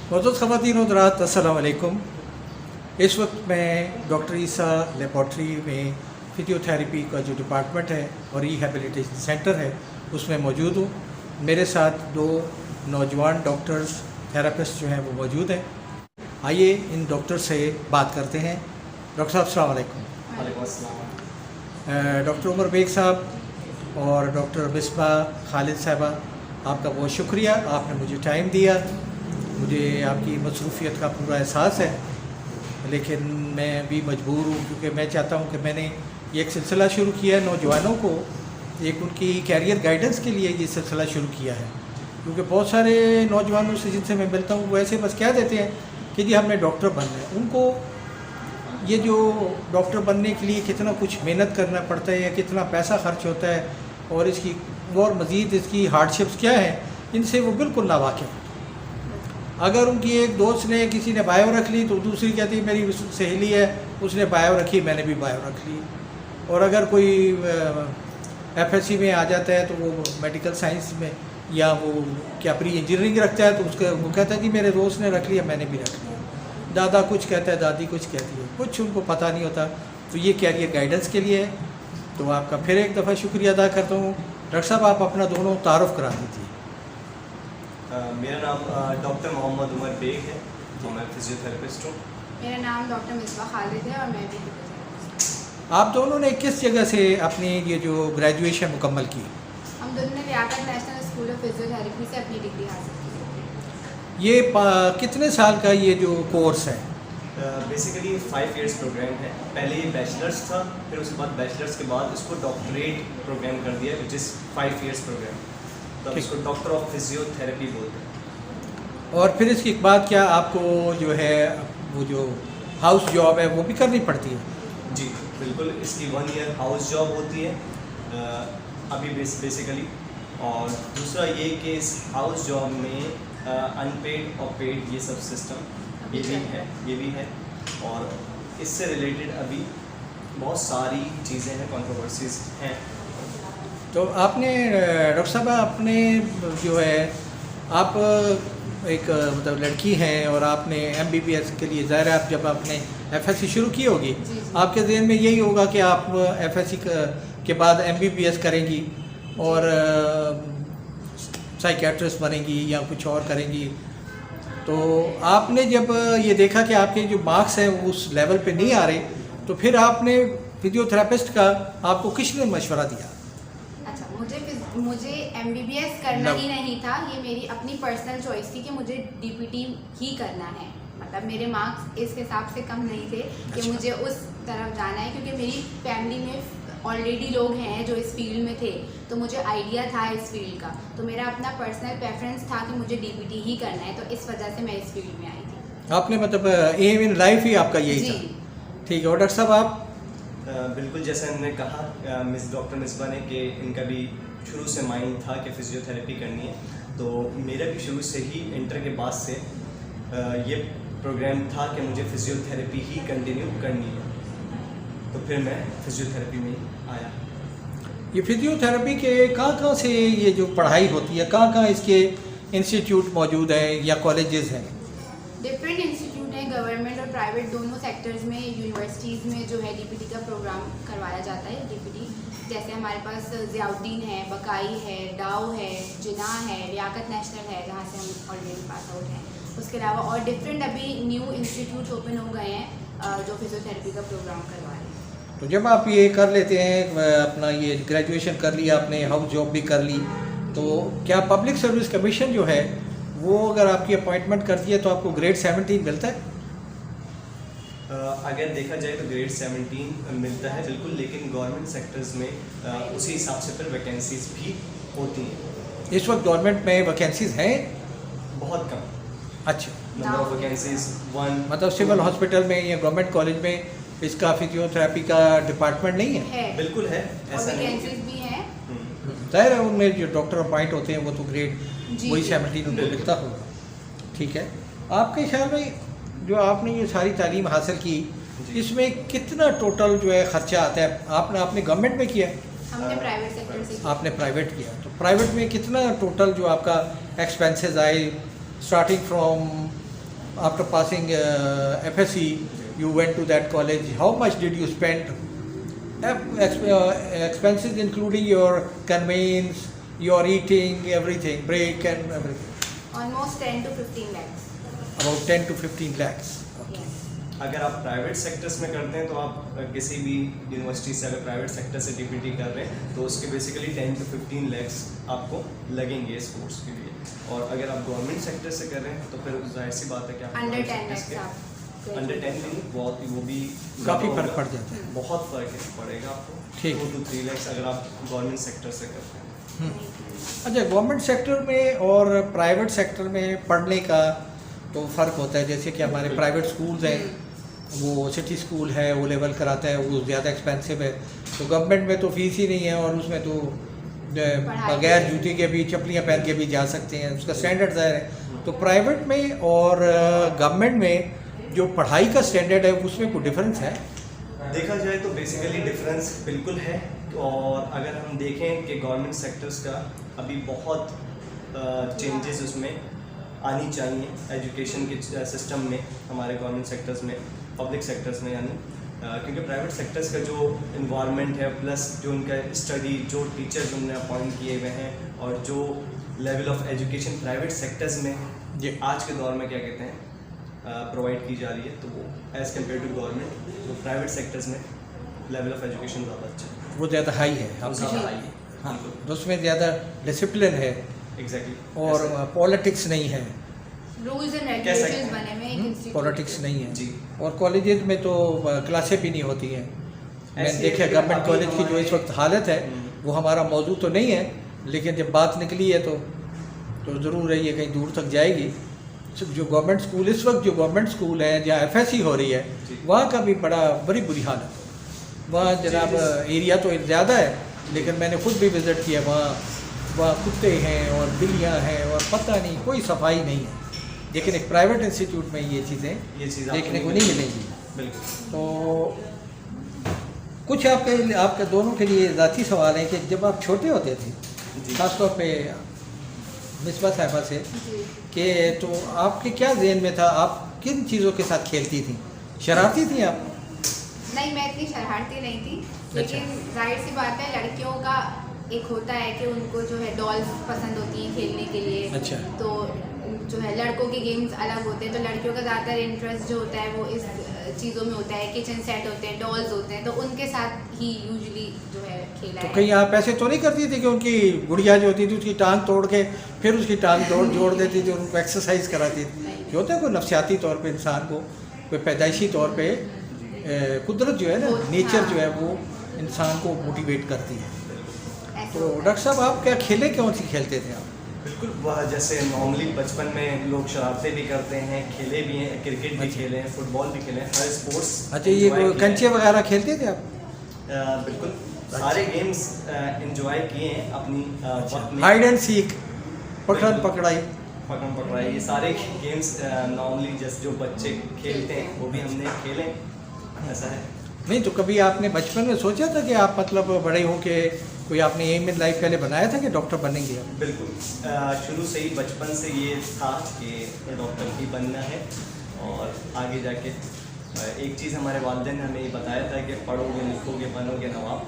मौजूद ख़वातीन हज़रात अस्सलाम वालेकुम। इस वक्त मैं डॉक्टर ईसा लेबॉर्ट्री में फ़िज़ियोथेरेपी का जो डिपार्टमेंट है और रिहैबिलिटेशन सेंटर है उसमें मौजूद हूँ। मेरे साथ दो नौजवान डॉक्टर्स थेरेपिस्ट जो हैं वो मौजूद हैं। आइए इन डॉक्टर से बात करते हैं। डॉक्टर साहब अस्सलाम वालेकुम। वालेकुम अस्सलाम। डॉक्टर उमर बेग साहब और डॉक्टर मिसबा खालिद साहबा, आपका बहुत शुक्रिया, आपने मुझे टाइम दिया। मुझे आपकी मसरूफ़ियत का पूरा एहसास है, लेकिन मैं भी मजबूर हूँ क्योंकि मैं चाहता हूँ कि मैंने ये एक सिलसिला शुरू किया है नौजवानों को, एक उनकी कैरियर गाइडेंस के लिए ये सिलसिला शुरू किया है। क्योंकि बहुत सारे नौजवानों से जिनसे मैं मिलता हूँ वो ऐसे बस कह देते हैं कि जी हमने डॉक्टर बनना है। उनको ये जो डॉक्टर बनने के लिए कितना कुछ मेहनत करना पड़ता है या कितना पैसा खर्च होता है और इसकी और मज़ीद इसकी हार्डशिप्स क्या हैं, इनसे वो बिल्कुल नावाकिफ़ है। अगर उनकी एक दोस्त ने किसी ने बायो रख ली तो दूसरी कहती है मेरी सहेली है उसने बायो रखी, मैंने भी बायो रख ली। और अगर कोई एफएससी में आ जाता है तो वो मेडिकल साइंस में या वो क्या प्री इंजीनियरिंग रखता है तो उसका वो कहता है कि मेरे दोस्त ने रख लिया, मैंने भी रख लिया। दादा कुछ कहता है, दादी कुछ कहती है, कुछ उनको पता नहीं होता। तो ये कैरियर गाइडेंस के लिए है। तो आपका फिर एक दफ़ा शुक्रिया अदा करता हूँ। डॉक्टर साहब आप अपना दोनों तारुफ करा दीजिए। मेरा नाम डॉक्टर मोहम्मद उमर बेग है, तो मैं फिजियोथेरेपिस्ट हूँ। मेरा नाम डॉक्टर मिसबा खालिद है और मैं भी फिजियोथेरेपिस्ट। आप दोनों ने किस जगह से अपनी ये जो ग्रेजुएशन मुकम्मल की? हम दोनों ने Liaquat national school of physiotherapy से अपनी डिग्री हासिल की। ये कितने साल का ये जो कोर्स है? बेसिकली 5 इयर्स प्रोग्राम है। पहले ये बैचलर्स था, फिर उसके बाद बैचलर्स के बाद इसको डॉक्टरेट प्रोग्राम कर दिया, विच इज़ 5 इयर्स प्रोग्राम। तो इसको डॉक्टर ऑफ फिजियोथेरेपी बोलते हैं। और फिर इसके बाद क्या आपको जो है वो जो हाउस जॉब है वो भी करनी पड़ती है? जी बिल्कुल, इसकी 1 ईयर हाउस जॉब होती है अभी बेसिकली। और दूसरा ये कि इस हाउस जॉब में अनपेड और पेड ये सब सिस्टम ये भी है। और इससे रिलेटेड अभी बहुत सारी चीज़ें हैं, कंट्रोवर्सीज हैं। तो आपने डॉक्टर साहब आपने जो है आप एक मतलब लड़की हैं और आपने MBBS के लिए ज़ाहिर है आप जब आपने FSC शुरू की होगी आपके ज़हन में यही होगा कि आप FSC के बाद MBBS करेंगी और साइकियाट्रिस्ट बनेंगी या कुछ और करेंगी। तो आपने जब ये देखा कि आपके जो मार्क्स हैं उस लेवल पे नहीं आ रहे तो फिर आपने फिजियोथेरेपिस्ट का आपको किसने मशवरा दिया? मुझे MBBS करना ही नहीं था, ये मेरी अपनी पर्सनल चॉइस थी कि मुझे DPT ही करना है। मतलब मेरे मार्क्स इस हिसाब से कम नहीं थे कि मुझे उस तरफ जाना है, क्योंकि मेरी फैमिली में ऑलरेडी लोग हैं जो इस फील्ड में थे, तो मुझे आइडिया था इस फील्ड का। तो मेरा अपना पर्सनल प्रेफरेंस था कि मुझे DPT ही करना है, तो इस वजह से मैं इस फील्ड में आई थी। आपने मतलब एम इन लाइफ ही आपका यही था? ठीक है। और डॉक्टर साहब आप? बिल्कुल जैसा इन्होंने कहा डॉक्टर मिसबा ने कि इनका भी शुरू से माइंड था कि फ़िज़ियोथेरेपी करनी है, तो मेरा भी शुरू से ही इंटर के बाद से ये प्रोग्राम था कि मुझे फ़िज़ियोथेरेपी ही कंटिन्यू करनी है। तो फिर मैं फ़िज़ियोथेरेपी में आया। ये फिजियोथेरेपी के कहाँ से ये जो पढ़ाई होती है, कहाँ इसके इंस्टीट्यूट मौजूद हैं या कॉलेजेस हैं? डिफरेंट इंस्टीट्यूट हैं, गवर्नमेंट और प्राइवेट दोनों सेक्टर्स में, यूनिवर्सिटीज़ में जो है DPT का प्रोग्राम करवाया जाता है। DPT जैसे हमारे पास ज़ियाउद्दीन है, बकाई है, डाउ है, जिना है, लियाकत नेशनल है जहाँ से हम ऑलरेडी पास आउट हैं। उसके अलावा और डिफरेंट अभी न्यू इंस्टीट्यूट ओपन हो गए हैं जो फिजियोथेरेपी का प्रोग्राम करवा रहे हैं। तो जब आप ये कर लेते हैं, अपना ये ग्रेजुएशन कर लिया आपने, हाउस जॉब भी कर ली, तो क्या पब्लिक सर्विस कमीशन जो है वो अगर आपकी अपॉइंटमेंट करती है तो आपको ग्रेड 17 मिलता है? अगर देखा जाए तो ग्रेड 17 मिलता है बिल्कुल, लेकिन गवर्नमेंट सेक्टर्स में उसी हिसाब से फिर वैकेंसीज भी होती हैं। इस वक्त गवर्नमेंट में वैकेंसीज हैं? बहुत कम। अच्छा, नंबर ऑफ वैकेंसीज 1। मतलब सिविल हॉस्पिटल में या गवर्नमेंट कॉलेज में इसका फिजियोथेरेपी का डिपार्टमेंट नहीं है? बिल्कुल है, ऐसा नहीं है। वैकेंसीज भी हैं। ज़ाहिर है उनमें जो डॉक्टर अपॉइंट होते हैं वो तो ग्रेड वही 17 उनको मिलता होगा। ठीक है। आपके ख्याल में जो आपने ये सारी तालीम हासिल की इसमें कितना टोटल जो है ख़र्चा आता है? आपने गवर्नमेंट में किया? हमने प्राइवेट सेक्टर से किया। आपने प्राइवेट किया, तो प्राइवेट में कितना टोटल जो आपका एक्सपेंसेस आए starting from after passing FSC, you went to that college. How much did you spend? Expenses including your conveyance, your eating, everything, break and everything. Almost 10 to 15 lakhs. About 10 to 15 lakhs. Yes. अगर आप private sectors में करते हैं तो आप किसी भी university से अगर प्राइवेट सेक्टर से डीपीटी कर रहे हैं तो उसके बेसिकली 10 टू 15 लैक्स आपको लगेंगे इस कोर्स के लिए। और अगर आप गवर्नमेंट सेक्टर से कर रहे हैं तो फिर जाहिर सी बात है कि आप Under 10 lakhs आप अंडर 10 नहीं, बहुत वो भी काफ़ी फर्क पड़ जाता है। बहुत फ़र्क पड़ेगा आपको, ठीक। 2 to 3 लैक्स अगर आप गवर्नमेंट सेक्टर से करते हैं। अच्छा, गवर्नमेंट सेक्टर में और प्राइवेट सेक्टर में पढ़ने का तो फ़र्क होता है। जैसे कि हमारे प्राइवेट स्कूल्स हैं, वो सिटी स्कूल है, वो लेवल कराता है, वो ज़्यादा एक्सपेंसिव है। तो गवर्नमेंट में तो फ़ीस ही नहीं है और उसमें तो बगैर जूते के भी चप्पलियाँ पहन के भी जा सकते हैं, उसका स्टैंडर्ड ज़ाहिर है। तो प्राइवेट में और गवर्नमेंट में जो पढ़ाई का स्टैंडर्ड है उसमें कोई डिफरेंस है? देखा जाए तो बेसिकली डिफरेंस बिल्कुल है। और अगर हम देखें कि गवर्नमेंट सेक्टर्स का अभी बहुत चेंजेस उसमें आनी चाहिए एजुकेशन के सिस्टम में, हमारे गवर्नमेंट सेक्टर्स में, पब्लिक सेक्टर्स में यानी, क्योंकि प्राइवेट सेक्टर्स का जो इन्वायरमेंट है प्लस जो उनका स्टडी, जो टीचर्स उन्होंने अपॉइंट किए हुए हैं और जो level of education private sectors में आज के दौर में क्या कहते हैं प्रोवाइड की जा रही है, तो वो एज़ कम्पेयर टू गवर्नमेंट जो प्राइवेट सेक्टर्स में लेवल ऑफ एजुकेशन ज़्यादा अच्छा है, वो ज़्यादा हाई है। वो ज़्यादा हाई है। हाँ, तो उसमें ज़्यादा डिसिप्लिन है एग्जैक्टली। और पॉलिटिक्स नहीं है, रूल्स एंड सकते रेगुलेशंस हैं। बने हुए हैं एक इंस्टीट्यूट। पॉलिटिक्स नहीं है जी। और कॉलेजेस में तो क्लासें भी नहीं होती हैं। मैंने ऐसे देखा गवर्नमेंट अभी कॉलेज की जो इस वक्त हालत है वो हमारा मौजूद तो नहीं है, लेकिन जब बात निकली है तो ज़रूर है ये कहीं दूर तक जाएगी। जो गवर्नमेंट स्कूल इस वक्त जो गवर्नमेंट स्कूल है जहाँ FSC हो रही है वहाँ का भी बड़ी बुरी हालत है। वहाँ जनाब एरिया तो ज़्यादा है, लेकिन मैंने खुद भी विज़िट किया, वहाँ कुत्ते हैं और बिल्लियाँ हैं और पता नहीं कोई सफाई नहीं है। लेकिन एक प्राइवेट इंस्टीट्यूट में ये चीज़ें देखने को नहीं मिलेंगी। बिल्कुल। तो कुछ आपके दोनों के लिए ज़ाती सवाल है कि जब आप छोटे होते थे, ख़ासतौर पे मिसबा साहिबा से, जी। कि तो आपके क्या ज़हन में था, आप किन चीज़ों के साथ खेलती थी? शरारती थी आप? नहीं, मैं इतनी शरारती नहीं थी, लेकिन जाहिर सी बात है लड़कियों का एक होता है कि उनको जो है डॉल्स पसंद होती हैं खेलने के लिए। अच्छा। तो जो है लड़कों के गेम्स अलग होते हैं, तो लड़कियों का ज़्यादातर इंटरेस्ट जो होता है वो इस चीज़ों में होता है, किचन सेट होते हैं, डॉल्स होते हैं, तो उनके साथ ही यूजुअली जो है खेला तो है। कहीं आप ऐसे तो नहीं करती थी कि उनकी गुड़िया जो होती थी उसकी टांग तोड़ के फिर उसकी टांग जोड़ देती थी और उनको एक्सरसाइज कराती थी? जो होता है कोई नफसियाती तौर पे इंसान को, कोई पैदाइशी तौर पे कुदरत जो है ना, नेचर जो है वो इंसान को मोटिवेट करती है। ऐसा तो होता है। डॉक्टर साहब आप क्या खेले, कौन सी खेलते थे आप? बिल्कुल, वह जैसे नॉर्मली बचपन में लोग शरारतें भी करते हैं, खेले भी हैं, क्रिकेट भी खेले हैं, फुटबॉल भी खेले हैं, हर स्पोर्ट्स। अच्छा, ये कंचे वगैरह खेलते थे आप? बिल्कुल, सारे गेम्स एंजॉय किए हैं अपनी वक्त में। हाइड एंड सीक, पकड़न पकड़ाई, पकड़न पकड़ाई, ये सारे गेम्स नॉर्मली जैसे जो बच्चे खेलते हैं वो भी हमने खेले, ऐसा है। नहीं तो कभी आपने बचपन में सोचा था कि आप मतलब बड़े हो के कोई आपने एम इन लाइफ पहले बनाया था कि डॉक्टर बनेंगे आप? बिल्कुल, शुरू से ही बचपन से ये था कि डॉक्टर ही बनना है। और आगे जाके एक चीज़ हमारे वालिदैन ने हमें ये बताया था कि पढ़ोगे लिखोगे बनोगे नवाब,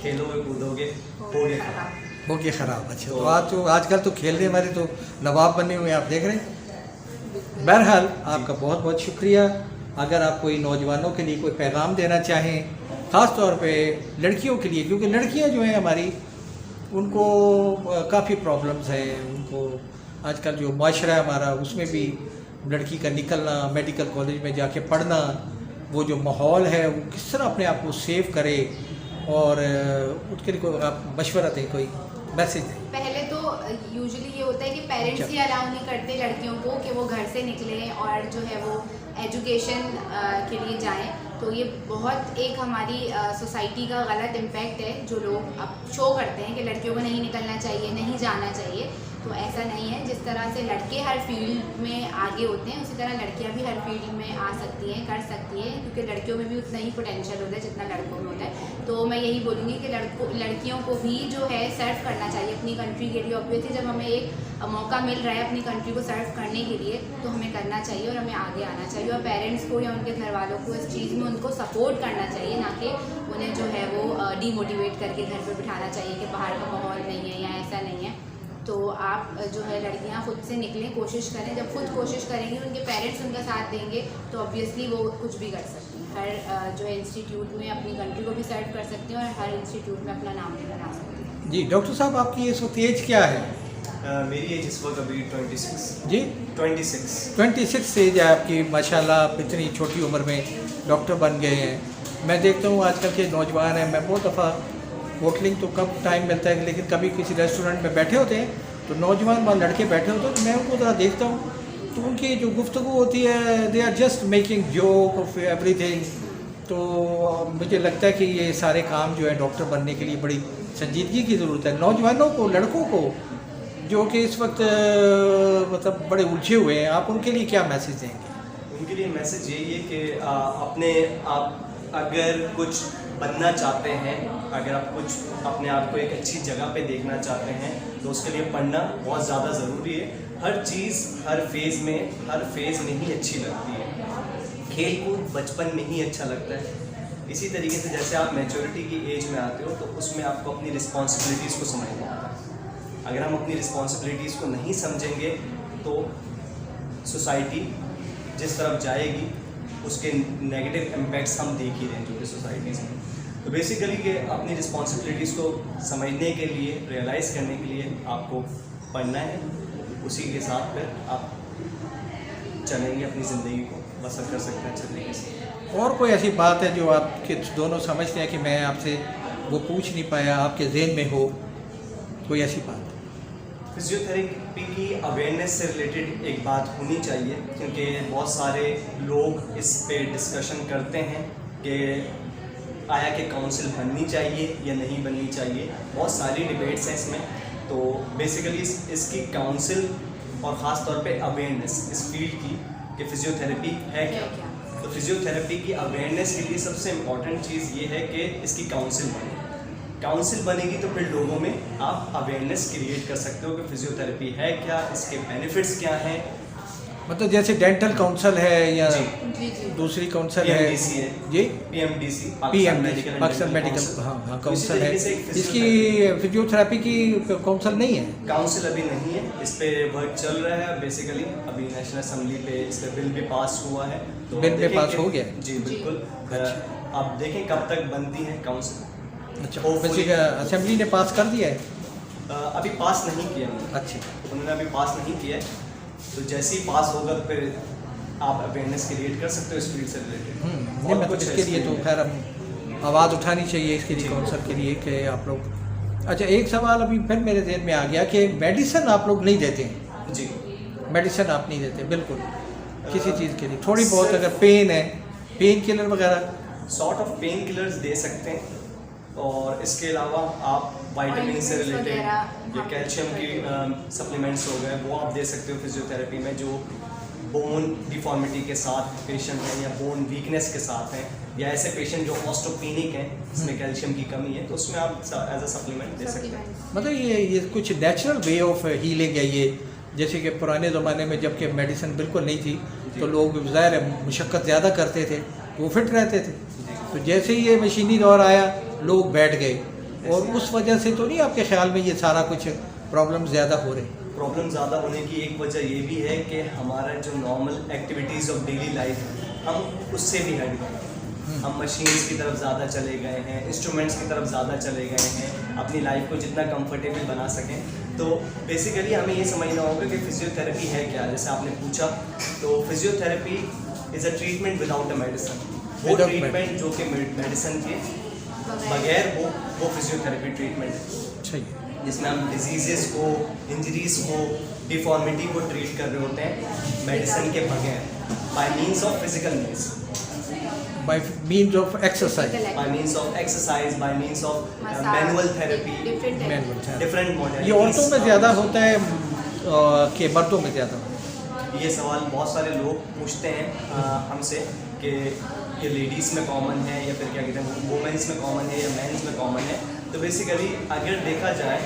खेलोगे कूदोगे होगे खराब। हो गया ख़राब। अच्छा, तो आजकल तो खेलने वाले तो नवाब बने हुए आप देख रहे हैं। बहरहाल आपका बहुत बहुत शुक्रिया। अगर आप कोई नौजवानों के लिए कोई पैगाम देना चाहें, ख़ास तौर पे लड़कियों के लिए, क्योंकि लड़कियां जो हैं हमारी उनको काफ़ी प्रॉब्लम्स हैं, उनको आजकल जो माशरा है हमारा उसमें भी लड़की का निकलना, मेडिकल कॉलेज में जाके पढ़ना, वो जो माहौल है वो किस तरह अपने आप को सेव करे, और उसके लिए कोई आप मशवरा दें, कोई मैसेज दें। पहले तो यूजुअली ये होता है कि पेरेंट्स ही अलाउ नहीं करते लड़कियों को कि वो घर से निकलें और जो है वो एजुकेशन के लिए जाएं। तो ये बहुत एक हमारी सोसाइटी का गलत इम्पैक्ट है, जो लोग अब शो करते हैं कि लड़कियों को नहीं निकलना चाहिए, नहीं जाना चाहिए। तो ऐसा नहीं है। जिस तरह से लड़के हर फील्ड में आगे होते हैं, उसी तरह लड़कियां भी हर फील्ड में आ सकती हैं, कर सकती हैं, क्योंकि लड़कियों में भी उतना ही पोटेंशियल होता है जितना लड़कों में होता है। तो मैं यही बोलूँगी कि लड़कियों को भी जो है सर्व करना चाहिए अपनी कंट्री के लिए। ऑब्वियसली जब हमें एक मौका मिल रहा है अपनी कंट्री को सर्व करने के लिए, तो हमें करना चाहिए और हमें आगे आना चाहिए। और पेरेंट्स को या उनके घर वालों को इस चीज़ में उनको सपोर्ट करना चाहिए, ना कि उन्हें जो है वो डीमोटिवेट करके घर पर बिठाना चाहिए कि बाहर का माहौल नहीं है या ऐसा नहीं है। तो आप जो है लड़कियां खुद से निकलें, कोशिश करें। जब खुद कोशिश करेंगी, उनके पेरेंट्स उनका साथ देंगे, तो ऑब्वियसली वो कुछ भी कर सकती हैं। हर जो है इंस्टीट्यूट में अपनी कंट्री को भी सर्व कर सकती हैं और हर इंस्टीट्यूट में अपना नाम भी बना सकती हैं। जी डॉक्टर साहब, आपकी इस वक्त एज क्या है? मेरी एज इस वक्त अभी 26 जी 26 एज है आपकी। माशाल्लाह आप इतनी छोटी उम्र में डॉक्टर बन गए हैं। मैं देखता हूँ आजकल के नौजवान हैं, मैं बहुत दफ़ा होटलिंग तो कब टाइम मिलता है, लेकिन कभी किसी रेस्टोरेंट में बैठे होते हैं तो नौजवान वहाँ लड़के बैठे होते हैं, तो मैं उनको ज़रा देखता हूँ तो उनकी जो गुफ्तगू होती है, they are just making joke of everything. तो मुझे लगता है कि ये सारे काम जो है डॉक्टर बनने के लिए बड़ी संजीदगी की ज़रूरत है। नौजवानों को, लड़कों को जो कि इस वक्त मतलब बड़े उलझे हुए हैं, आप उनके लिए क्या मैसेज देंगे? उनके लिए मैसेज यही है कि आप अगर कुछ बनना चाहते हैं, अगर आप कुछ अपने आप को एक अच्छी जगह पे देखना चाहते हैं, तो उसके लिए पढ़ना बहुत ज़्यादा ज़रूरी है। हर चीज़ हर फेज़ में ही अच्छी लगती है। खेल कूद बचपन में ही अच्छा लगता है। इसी तरीके से जैसे आप मैच्योरिटी की एज में आते हो, तो उसमें आपको अपनी रिस्पॉन्सिबिलिटीज़ को समझना होता है। अगर हम अपनी रिस्पॉन्सिबिलिटीज़ को नहीं समझेंगे, तो सोसाइटी जिस तरफ जाएगी उसके नेगेटिव इम्पैक्ट्स हम देख ही रहे हैं जो कि सोसाइटीज़ में। तो बेसिकली कि अपनी रिस्पॉन्सिबिलिटीज़ को समझने के लिए, रियलाइज़ करने के लिए आपको पढ़ना है। उसी के साथ फिर आप चलेंगे, अपनी ज़िंदगी को बसर कर सकते हैं अच्छे तरीके से। और कोई ऐसी बात है जो आपके दोनों समझते हैं कि मैं आपसे वो पूछ नहीं पाया, आपके ज़हन में हो कोई ऐसी बात? फिजियोथेरेपी की अवेयरनेस से रिलेटेड एक बात होनी चाहिए, क्योंकि बहुत सारे लोग इस पे डिस्कशन करते हैं कि आया कि काउंसिल बननी चाहिए या नहीं बननी चाहिए। बहुत सारी डिबेट्स हैं इसमें। तो बेसिकली इसकी काउंसिल और ख़ास तौर पे अवेयरनेस इस फील्ड की कि फिजियोथेरेपी है क्या। तो फिजियोथेरेपी की अवेयरनेस के लिए सबसे इम्पॉर्टेंट चीज़ ये है कि इसकी काउंसिल बने। काउंसिल बनेगी तो फिर लोगों में आप अवेयरनेस क्रिएट कर सकते हो कि फिजियोथेरेपी है क्या, इसके बेनिफिट्स क्या हैं। मतलब जैसे डेंटल काउंसिल है या जी दूसरी काउंसिल है? PMDC है जी PMDC पाकिस्तान मेडिकल हाँ काउंसिल है। इसकी फिजियोथेरेपी की काउंसिल नहीं है? काउंसिल अभी नहीं है, इस पे वर्क चल रहा है। बेसिकली अभी नेशनल असेंबली पे इस पे बिल भी पास हुआ है। तो बिल में पास हो गया? जी बिल्कुल। आप देखें कब तक बनती है काउंसिल। अच्छा, वैसे असेंबली ने पास कर दिया है? अभी पास नहीं किया अच्छा, उन्होंने अभी पास नहीं किया है। तो जैसे ही पास होगा तो फिर आप अवेयरनेस क्रिएट कर सकते हो इस फील्ड से रिलेटेड। नहीं मतलब इसके लिए तो खैर हम आवाज़ उठानी चाहिए इसके लिए, काउंसिल के लिए कि आप लोग। अच्छा, एक सवाल अभी फिर मेरे ध्यान में आ गया कि मेडिसिन आप लोग नहीं देते हैं? जी मेडिसिन आप नहीं देते बिल्कुल किसी चीज़ के लिए? थोड़ी बहुत अगर पेन है, पेन किलर वगैरह? सॉर्ट ऑफ पेन किलर्स दे सकते हैं, और इसके अलावा आप वाइटामिन से रिलेटेड या कैल्शियम की सप्लीमेंट्स हो गए वो आप दे सकते हो फिजियोथेरेपी में। जो बोन डिफॉर्मिटी के साथ पेशेंट हैं या बोन वीकनेस के साथ हैं, या ऐसे पेशेंट जो ऑस्टोपेनिक हैं जिसमें कैल्शियम की कमी है, तो उसमें आप एज अ सप्लीमेंट दे सकते हैं। मतलब ये कुछ नेचुरल वे ऑफ हीलिंग है ये। जैसे कि पुराने ज़माने में जबकि मेडिसिन बिल्कुल नहीं थी तो लोग ज़ाहिर है मुशक्क़त ज़्यादा करते थे, वो फिट रहते थे। तो जैसे ही ये मशीनी दौर आया लोग बैठ गए, और उस वजह से तो नहीं आपके ख्याल में ये सारा कुछ प्रॉब्लम ज़्यादा हो रहे? प्रॉब्लम ज़्यादा होने की एक वजह ये भी है कि हमारा जो normal activities of daily life हम उससे भी हट गए। हम मशीन्स की तरफ ज़्यादा चले गए हैं, इंस्ट्रूमेंट्स की तरफ ज़्यादा चले गए हैं, अपनी लाइफ को जितना कंफर्टेबल बना सकें। तो बेसिकली हमें ये समझना होगा कि फिजियोथेरेपी है क्या। जैसे आपने पूछा, तो physiotherapy is a treatment without a medicine. वो ट्रीटमेंट जो कि मेडिसिन के बगैर वो फिजियोथेरेपी ट्रीटमेंट है। अच्छा, जिसमें हम डिजीज़ को, इंजरीज़ को, डिफॉर्मिटी को ट्रीट कर रहे होते हैं मेडिसिन के बगैर, bye means of physical means. Bye means of exercise. by means of exercise, by means of Massage, manual therapy, different different modalities। ये औरतों में ज़्यादा होता है कि मर्दों में ज़्यादा? ये सवाल बहुत सारे लोग पूछते हैं हमसे कि ये लेडीज़ में कॉमन है या फिर क्या कहते हैं वुमेंस में कॉमन है या मेंस में कॉमन है। तो बेसिकली अगर देखा जाए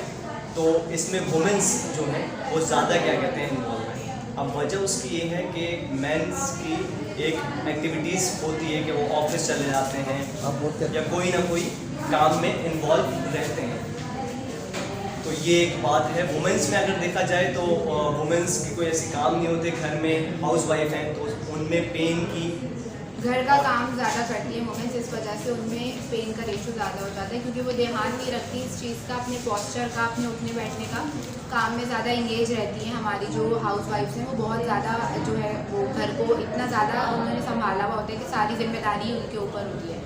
तो इसमें वुमेंस जो है वो ज़्यादा क्या कहते हैं इन्वॉल्व है। अब वजह उसकी ये है कि मेंस की एक एक्टिविटीज़ होती है कि वो ऑफिस चले जाते हैं आप बोलते या कोई ना कोई काम में इन्वॉल्व रहते हैं। तो ये एक बात है। वुमेंस में अगर देखा जाए तो वुमेंस की कोई ऐसी काम नहीं होते, घर में हाउस वाइफ हैं तो उनमें पेन की घर का काम ज़्यादा करती है वुमेन्स, इस वजह से उनमें पेन का रेशो ज़्यादा हो जाता है क्योंकि वो ध्यान नहीं रखती इस चीज़ का, अपने पोस्चर का, अपने उठने बैठने का, काम में ज़्यादा इंगेज रहती हैं। हमारी जो हाउस वाइफ्स हैं वो बहुत ज़्यादा जो है वो घर को इतना ज़्यादा उन्होंने संभाला हुआ होता है कि सारी जिम्मेदारी उनके ऊपर होती है।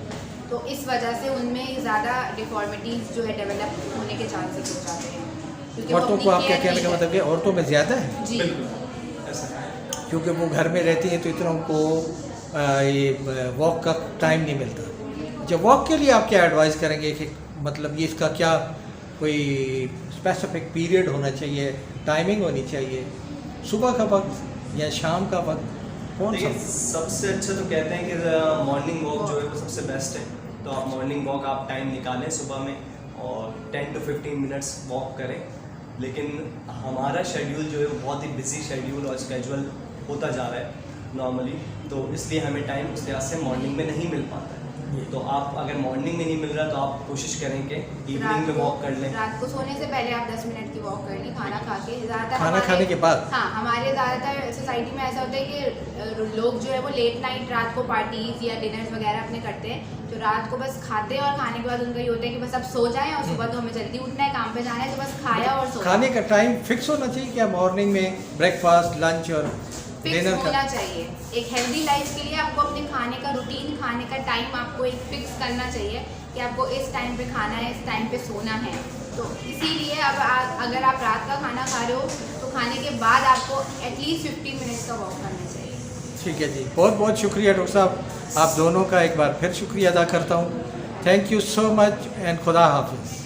तो इस वजह से उनमें ज़्यादा डिफॉर्मिटीज़ जो है डेवलप होने के चांसेस हो जाते हैं क्योंकि वो औरतों अपनी को आपका care कहने का नहीं मतलब कि औरतों में ज़्यादा है जी बिल्कुल ऐसा है। क्योंकि वो घर में रहती हैं तो इतना उनको ये वॉक का टाइम नहीं मिलता। जब वॉक के लिए आप क्या एडवाइस करेंगे कि मतलब ये इसका क्या कोई स्पेसिफिक पीरियड होना चाहिए, टाइमिंग होनी चाहिए, सुबह का वक्त या शाम का वक्त, कौन सा? देखिए सबसे अच्छा तो कहते हैं कि मॉर्निंग वॉक जो है वो सबसे बेस्ट है। तो आप मॉर्निंग वॉक आप टाइम निकालें सुबह में और 10 to 15 मिनट्स वॉक करें। लेकिन हमारा शेड्यूल जो है वो बहुत ही बिजी शेड्यूल और स्केजुअल होता जा रहा है नॉर्मली, तो इसलिए हमें टाइम उस लिहाज से मॉर्निंग में नहीं मिल पाता है। तो आप अगर मॉर्निंग में नहीं मिल रहा तो आप कोशिश करें कि इवनिंग में वॉक कर लें। रात को सोने से पहले आप 10 मिनट की वॉक कर ली खाना खा के। ज़्यादातर खाना खाने के बाद? हाँ, हमारे ज़्यादातर सोसाइटी में ऐसा होता है कि लोग जो है वो लेट नाइट रात को पार्टीज या डिनर्स वगैरह अपने करते हैं, तो रात को बस खाते हैं और खाने के बाद उनका ये होता है कि बस अब सो जाएं और सुबह तो हमें जल्दी उठना है, काम पे जाना है, तो बस खाया और सो खाने का टाइम फिक्स होना चाहिए क्या? मॉर्निंग में ब्रेकफास्ट, लंच और फिक्स डिनर होना का? चाहिए। एक हेल्दी लाइफ के लिए आपको अपने खाने का रूटीन, खाने का टाइम आपको एक फिक्स करना चाहिए कि आपको इस टाइम पे खाना है, इस टाइम पे सोना है। तो इसीलिए अब अगर आप रात का खाना खा रहे हो तो खाने के बाद आपको एटलीस्ट 15 मिनट्स का वॉक करना चाहिए। ठीक है जी, बहुत बहुत शुक्रिया डॉक्टर साहब, आप दोनों का एक बार फिर शुक्रिया अदा करता हूँ। Thank you so much and खुदा हाफिज़।